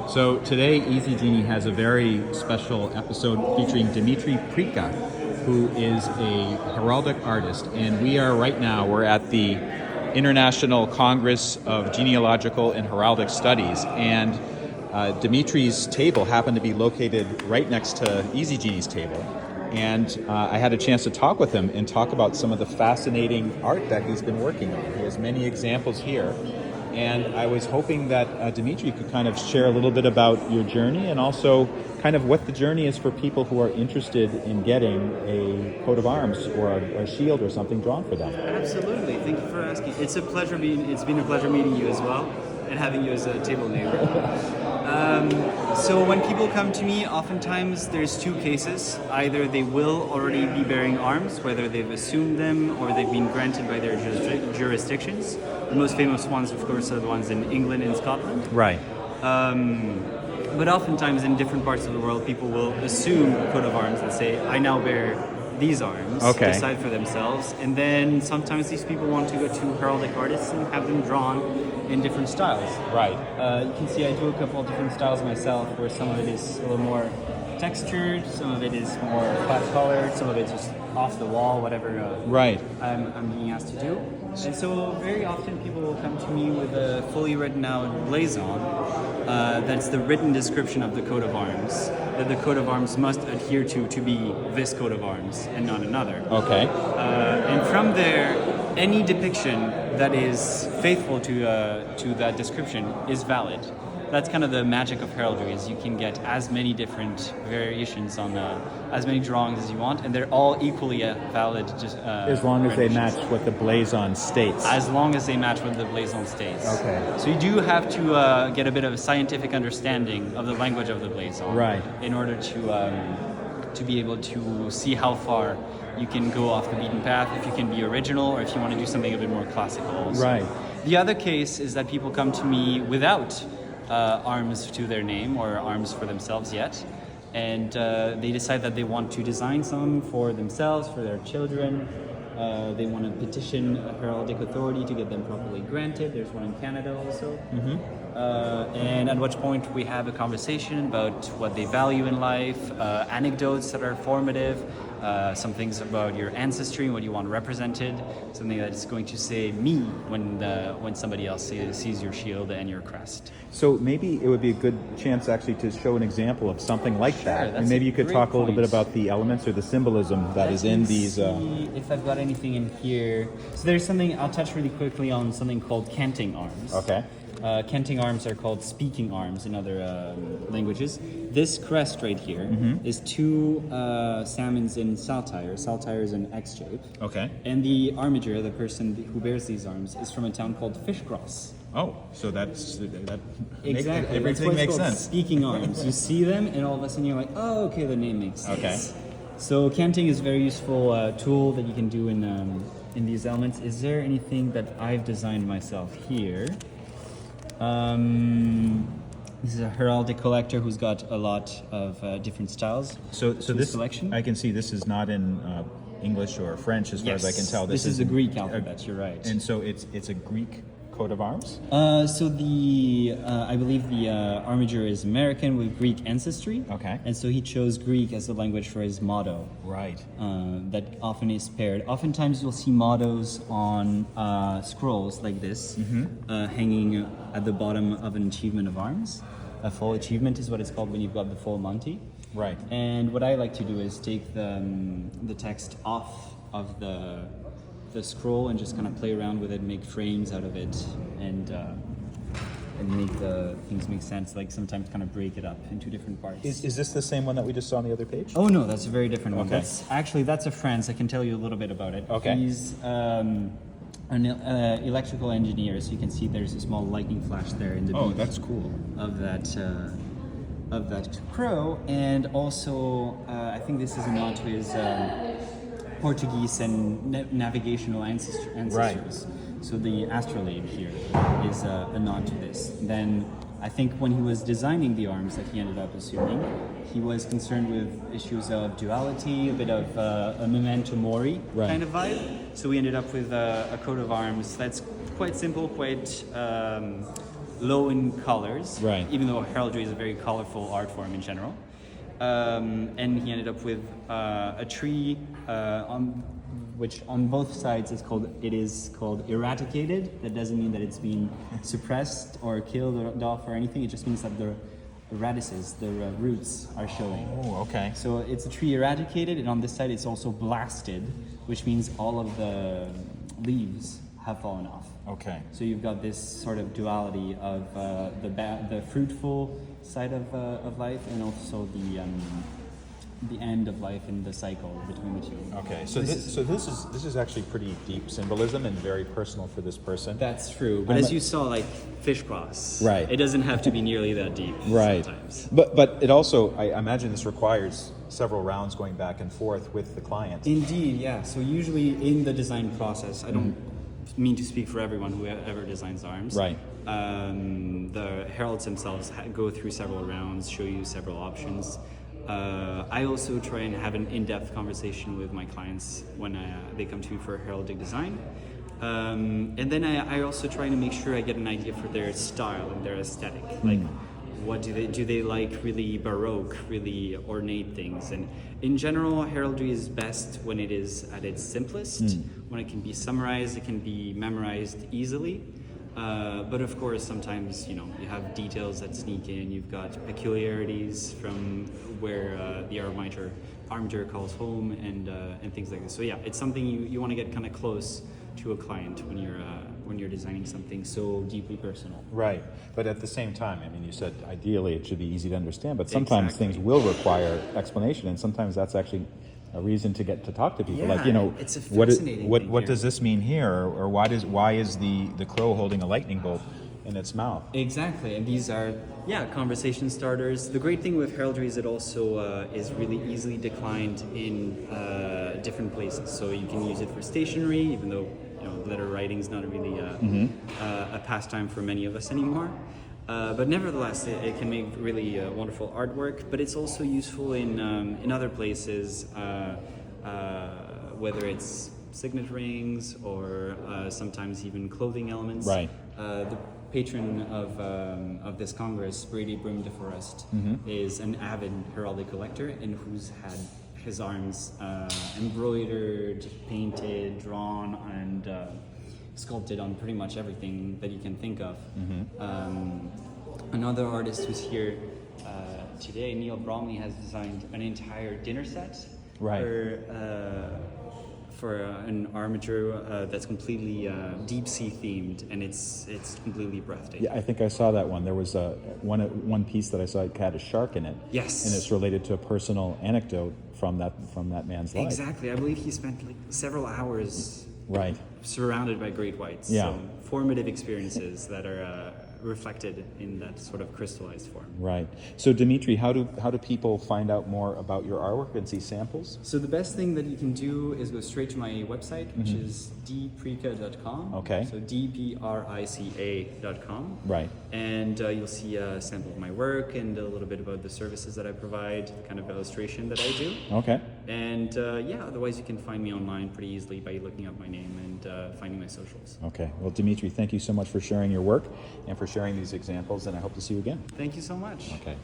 So today, Easy Genie has a very special episode featuring Dimitri Prica, who is a heraldic artist, and we're at the International Congress of Genealogical and Heraldic Studies, and Dimitri's table happened to be located right next to Easy Genie's table. And I had a chance to talk with him and talk about some of the fascinating art that he's been working on. He has many examples here. And I was hoping that Dimitri could kind of share a little bit about your journey and also kind of what the journey is for people who are interested in getting a coat of arms or a shield or something drawn for them. Absolutely. Thank you for asking. It's been a pleasure meeting you as well and having you as a table neighbor. So when people come to me, oftentimes there's two cases. Either they will already be bearing arms, whether they've assumed them or they've been granted by their jurisdictions. The most famous ones, of course, are the ones in England and Scotland. Right. But oftentimes in different parts of the world, people will assume a coat of arms and say, I now bear these arms, decide for themselves. And then sometimes these people want to go to heraldic artists and have them drawn in different styles. Right. You can see I do a couple of different styles myself, where some of it is a little more textured, some of it is more flat colored, some of it's just off the wall, whatever I'm being asked to do. And so very often people will come to me with a fully written out blazon. That's the written description of the coat of arms, that the coat of arms must adhere to be this coat of arms and not another. Okay. And from there, any depiction that is faithful to that description is valid. That's kind of the magic of heraldry, is you can get as many different variations on as many drawings as you want, and they're all equally valid. As long as they match what the blazon states. As long as they match what the blazon states. Okay. So you do have to get a bit of a scientific understanding of the language of the blazon, right, in order to be able to see how far you can go off the beaten path, if you can be original or if you want to do something a bit more classical also. Right. The other case is that people come to me without arms to their name or arms for themselves yet, and they decide that they want to design some for themselves, for their children. They want to petition a heraldic authority to get them properly granted. There's one in Canada also. Mm-hmm. And at which point we have a conversation about what they value in life, anecdotes that are formative, some things about your ancestry, what you want represented, something that is going to say me when somebody else sees your shield and your crest. So maybe it would be a good chance actually to show an example of something like that. And maybe you could talk a little bit about the elements or the symbolism that is in these. See if I've got anything in here. So there's something, I'll touch really quickly on something called canting arms. Okay. Canting arms are called speaking arms in other languages. This crest right here is two salmons in saltire. Saltire is an X shape. Okay. And the armiger, the person who bears these arms, is from a town called Fishcross. Oh, so that exactly. Everything makes sense. Speaking arms. You see them, and all of a sudden you're like, oh, okay, the name makes sense. Okay. So canting is a very useful tool that you can do in these elements. Is there anything that I've designed myself here? This is a heraldic collector who's got a lot of different styles. So this collection, I can see this is not in English or French, as far as I can tell. This is a Greek alphabet. You're right. And so it's a Greek coat of arms. So I believe the armiger is American with Greek ancestry. Okay. And so he chose Greek as the language for his motto. Right. That often is paired. Oftentimes you'll see mottos on scrolls like this, hanging at the bottom of an achievement of arms. A full achievement is what it's called when you've got the full Monty. Right. And what I like to do is take the text off of the scroll and just kind of play around with it, make frames out of it, and make the things make sense. Like sometimes kind of break it up into different parts. Is this the same one that we just saw on the other page? Oh no, that's a very different one. Okay. That's a France. I can tell you a little bit about it. Okay. He's an electrical engineer, so you can see there's a small lightning flash there in the beak. Oh, that's cool. Of that crow, and also I think this is a nod to his Portuguese and navigational ancestors. Right. So the astrolabe here is a nod to this. Then I think when he was designing the arms that he ended up assuming, he was concerned with issues of duality, a bit of a memento mori kind of vibe. So we ended up with a coat of arms that's quite simple, quite low in colors, right? Even though heraldry is a very colorful art form in general. And he ended up with a tree on which on both sides it is called eradicated. That doesn't mean that it's been suppressed or killed off or anything. It just means that the radices, the roots are showing. Oh, okay. So it's a tree eradicated, and on this side it's also blasted, which means all of the leaves have fallen off. Okay. So you've got this sort of duality of the fruitful side of life, and also the end of life in the cycle between the two. Okay, so this is actually pretty deep symbolism and very personal for this person. That's true, but as you saw, like fish cross, right? It doesn't have to be nearly that deep, right? Sometimes. But it also, I imagine, this requires several rounds going back and forth with the client. Indeed, yeah. So usually in the design process, I don't mean to speak for everyone who ever designs arms. Right. The heralds themselves go through several rounds, show you several options. I also try and have an in-depth conversation with my clients when they come to me for heraldic design. And then I also try to make sure I get an idea for their style and their aesthetic. Like, what do they like really baroque, really ornate things? And in general, heraldry is best when it is at its simplest, when it can be summarized, it can be memorized easily. But of course, sometimes you have details that sneak in. You've got peculiarities from where the armature calls home, and things like this. So yeah, it's something you want to get kind of close to a client when you're designing something so deeply personal. Right, but at the same time, I mean, you said ideally it should be easy to understand, but sometimes Exactly. things will require explanation, and sometimes that's actually a reason to get to talk to people. Yeah, like, it's a fascinating thing what here. does this mean here, or why is the crow holding a lightning bolt in its mouth? Exactly, and these are conversation starters. The great thing with heraldry is it also is really easily declined in different places. So you can use it for stationery, even though letter writing is not really a pastime for many of us anymore. But nevertheless, it can make really wonderful artwork. But it's also useful in other places, whether it's signet rings or sometimes even clothing elements. Right. The patron of this Congress, Brady Brim de Forest, is an avid heraldic collector and who's had his arms embroidered, painted, drawn, and sculpted on pretty much everything that you can think of. Another artist who's here today, Neil Bromley, has designed an entire dinner set for an armature that's completely deep sea themed, and it's completely breathtaking. Yeah, I think I saw that one. There was one piece that I saw, it had a shark in it. Yes, and it's related to a personal anecdote from that man's life. Exactly. I believe he spent several hours surrounded by great whites. Yeah. So formative experiences that are reflected in that sort of crystallized form. Right. So Dimitri, how do people find out more about your artwork and see samples? So the best thing that you can do is go straight to my website, which is dprica.com. Okay. So dprica.com. Right. And you'll see a sample of my work and a little bit about the services that I provide, the kind of illustration that I do. Okay. And otherwise you can find me online pretty easily by looking up my name and finding my socials. Okay. Well, Dimitri, thank you so much for sharing your work and for sharing these examples, and I hope to see you again. Thank you so much. Okay.